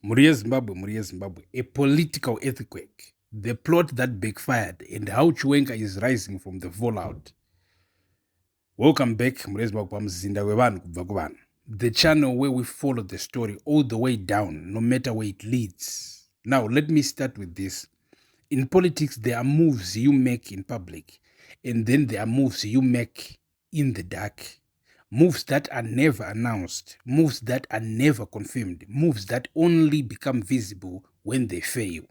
Muria Zimbabwe, a political earthquake, the plot that backfired, and how Chiwenga is rising from the fallout. Welcome back, Muria Zimbabwe, Mzinda wevanhu kubva kuvanhu, the channel where we follow the story all the way down, no matter where it leads. Now, let me start with this. In politics, there are moves you make in public, and then there are moves you make in the dark. Moves that are never announced, moves that are never confirmed, moves that only become visible when they fail.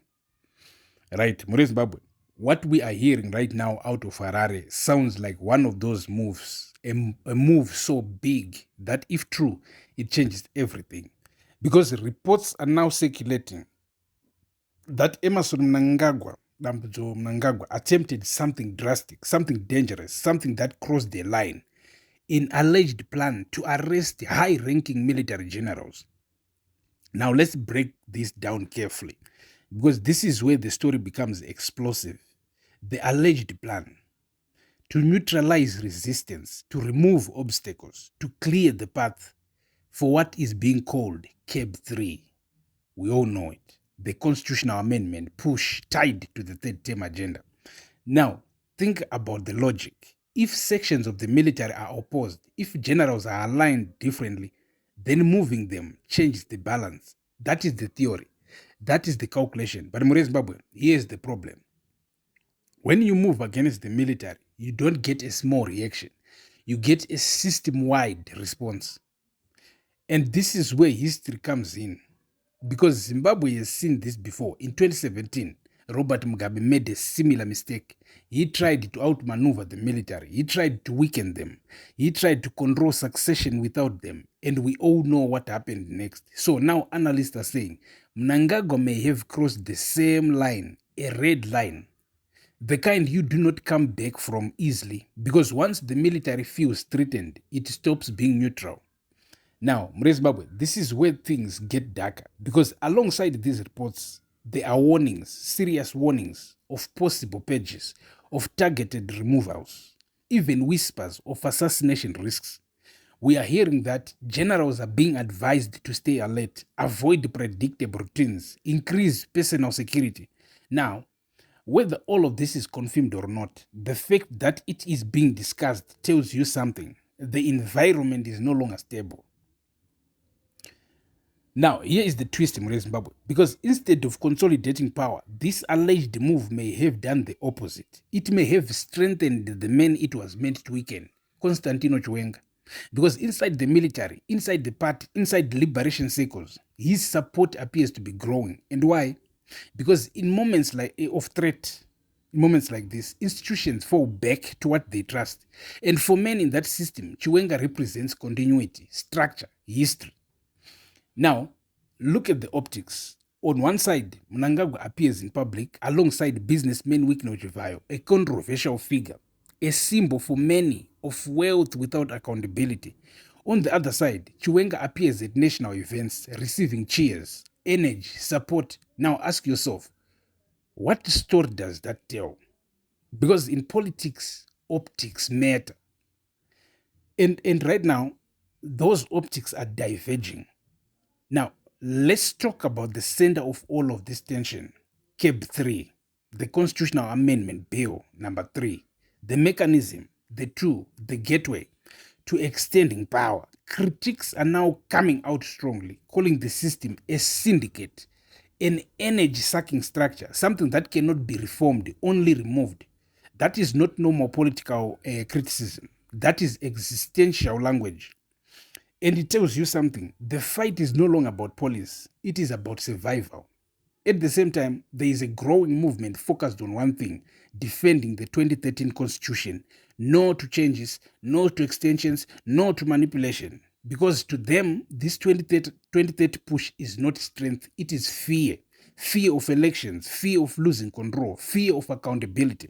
Right, Mure Zimbabwe, what we are hearing right now out of Harare sounds like one of those moves, a move so big that if true, it changes everything. Because reports are now circulating that Emerson Mnangagwa attempted something drastic, something dangerous, something that crossed the line, an alleged plan to arrest high-ranking military generals. Now let's break this down carefully, because this is where the story becomes explosive. The alleged plan to neutralize resistance, to remove obstacles, to clear the path for what is being called CAB 3. We all know it. The constitutional amendment push tied to the third term agenda. Now, think about the logic. If sections of the military are opposed, if generals are aligned differently, then moving them changes the balance. That is the theory. That is the calculation. But Mure Zimbabwe, here's the problem. When you move against the military, you don't get a small reaction. You get a system-wide response. And this is where history comes in. Because Zimbabwe has seen this before. In 2017, Robert Mugabe made a similar mistake. He tried to outmaneuver the military. He tried to weaken them. He tried to control succession without them. And we all know what happened next. So now analysts are saying Mnangagwa may have crossed the same line, a red line, the kind you do not come back from easily, because once the military feels threatened, it stops being neutral. Now, Mure Zimbabwe, this is where things get darker, because alongside these reports, there are warnings, serious warnings of possible purges, of targeted removals, even whispers of assassination risks. We are hearing that generals are being advised to stay alert, avoid predictable routines, increase personal security. Now, whether all of this is confirmed or not, the fact that it is being discussed tells you something. The environment is no longer stable. Now, here is the twist in Zimbabwe, because instead of consolidating power, this alleged move may have done the opposite. It may have strengthened the men it was meant to weaken, Constantino Chiwenga. Because inside the military, inside the party, inside the liberation circles, his support appears to be growing. And why? Because in moments of threat, in moments like this, institutions fall back to what they trust. And for men in that system, Chiwenga represents continuity, structure, history. Now, look at the optics. On one side, Mnangagwa appears in public alongside businessman Wikno Chivayo, a controversial figure, a symbol for many of wealth without accountability. On the other side, Chiwenga appears at national events, receiving cheers, energy, support. Now ask yourself, what story does that tell? Because in politics, optics matter. And right now, those optics are diverging. Now, let's talk about the center of all of this tension, CAB 3, the Constitutional Amendment Bill number 3, the mechanism, the tool, the gateway to extending power. Critics are now coming out strongly, calling the system a syndicate, an energy-sucking structure, something that cannot be reformed, only removed. That is not normal political criticism. That is existential language. And it tells you something. The fight is no longer about policy. It is about survival. At the same time, there is a growing movement focused on one thing, defending the 2013 constitution. No to changes, no to extensions, no to manipulation. Because to them, this 2030 push is not strength, it is fear. Fear of elections, fear of losing control, fear of accountability.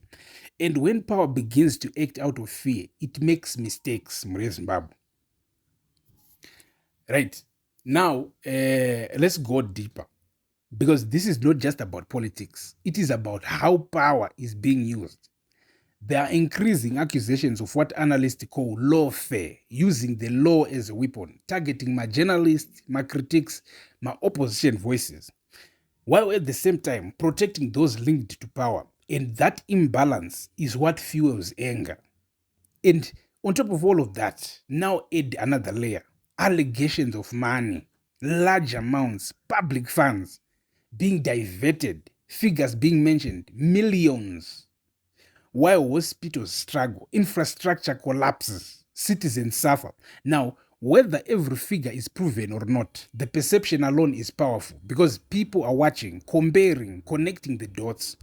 And when power begins to act out of fear, it makes mistakes, Mure Zimbabwe. Right. Now, let's go deeper. Because this is not just about politics. It is about how power is being used. There are increasing accusations of what analysts call lawfare, using the law as a weapon, targeting my journalists, my critics, my opposition voices, while at the same time protecting those linked to power. And that imbalance is what fuels anger. And on top of all of that, now add another layer: allegations of money, large amounts, public funds being diverted, figures being mentioned, millions. While hospitals struggle, infrastructure collapses, citizens suffer. Now, whether every figure is proven or not, the perception alone is powerful because people are watching, comparing, connecting the dots.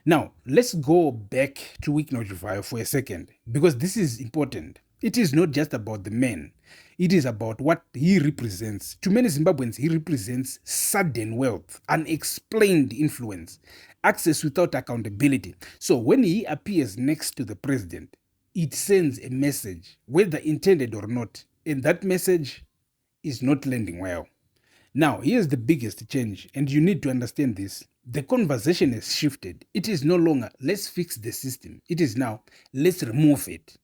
Now, let's go back to Wicknochivayo for a second, because this is important. It is not just about the man. It is about what he represents. To many Zimbabweans, he represents sudden wealth, unexplained influence, access without accountability. So when he appears next to the president, it sends a message, whether intended or not, and that message is not landing well. Now, here's the biggest change, and you need to understand this. The conversation has shifted. It is no longer, let's fix the system. It is now, let's remove it.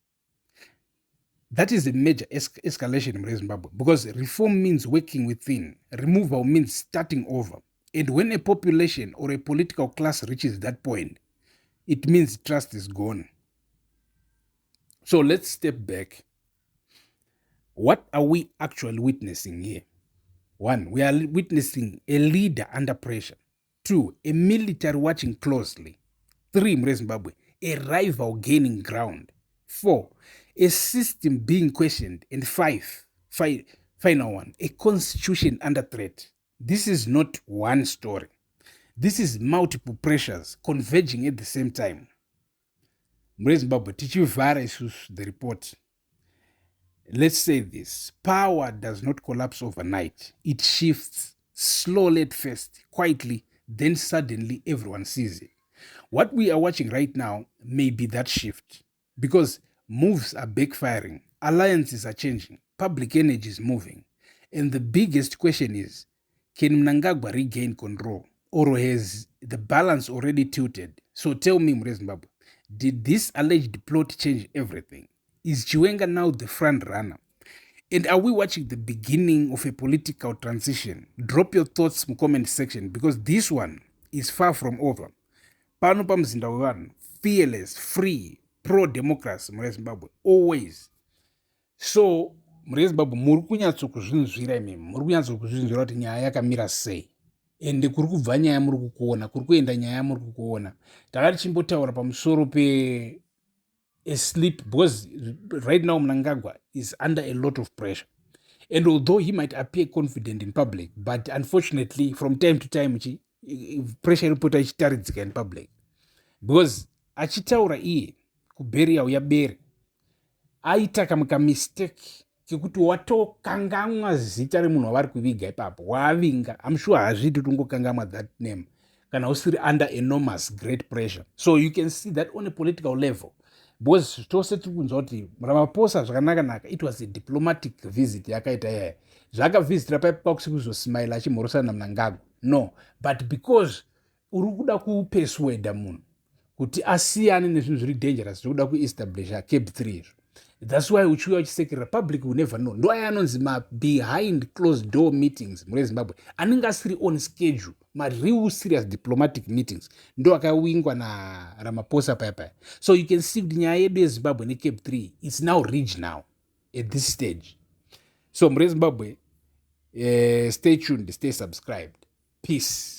That is a major escalation in Zimbabwe, because reform means working within, removal means starting over. And when a population or a political class reaches that point, it means trust is gone. So let's step back. What are we actually witnessing here? One, we are witnessing a leader under pressure. Two, a military watching closely. Three, Zimbabwe, a rival gaining ground. Four, a system being questioned. And final one, a constitution under threat. This is not one story. This is multiple pressures converging at the same time. Zimbabwe, tichivhara isusu the report. Let's say this: power does not collapse overnight. It shifts slowly at first, quietly, then suddenly everyone sees it. What we are watching right now may be that shift, because moves are backfiring, alliances are changing, public energy is moving. And the biggest question is, can Mnangagwa regain control, or has the balance already tilted? So tell me, Zimbabwe, did this alleged plot change everything? Is Chiwenga now the front runner? And are we watching the beginning of a political transition? Drop your thoughts in the comment section, because this one is far from over. Pano pamzinda wevanhu, fearless, free, pro-democracy muri Zimbabwe, always. So, muri Zimbabwe, muri kunyatsokuzvinzvira imimi, muri kunyatsokuzvinzvira kuti nyaya yakamira sei. Ende kuri kubva nyaya muri kukuona, kuri kuenda nyaya muri kukuona. Takati chimbotaura pamusoro pe a sleep, because right now Mnangagwa is under a lot of pressure. And although he might appear confident in public, but unfortunately, from time to time, pressure report ichitaridzika in public. Because achitaura iye kuberi yauya beri, aita kamwe mistake kekuti watokangamwa zita remunhu wavari kuviga ipapo, waavinga. I'm sure hazviti tungokangamwa that name kana usiri under enormous great pressure. So you can see that on a political level, because tose tiri kunzwa kuti Ramaphosa zvakanaka-naka, it was a diplomatic visit yakaita yaya. Zvakavhizitira paipa kusi kuzosmaila achimhorosana naMnangagwa, no, but because uri kuda kupersuada munhu kuti asiyane nezvinhu zviri dangerous zvokuda kuestablisha Cape 3 izvo. That's why uchiuya uchisekerera public will never know. Ndo aya anonzi behind closed door meetings muri Zimbabwe, anenge asiri on schedule, real serious diplomatic meetings, ndo akawingwa naRamaphosa paya. So you can see kuti nyaya yedu yeZimbabwe neCape 3 is now reached now at this stage. So muri Zimbabwe, stay tuned, stay subscribed. Peace.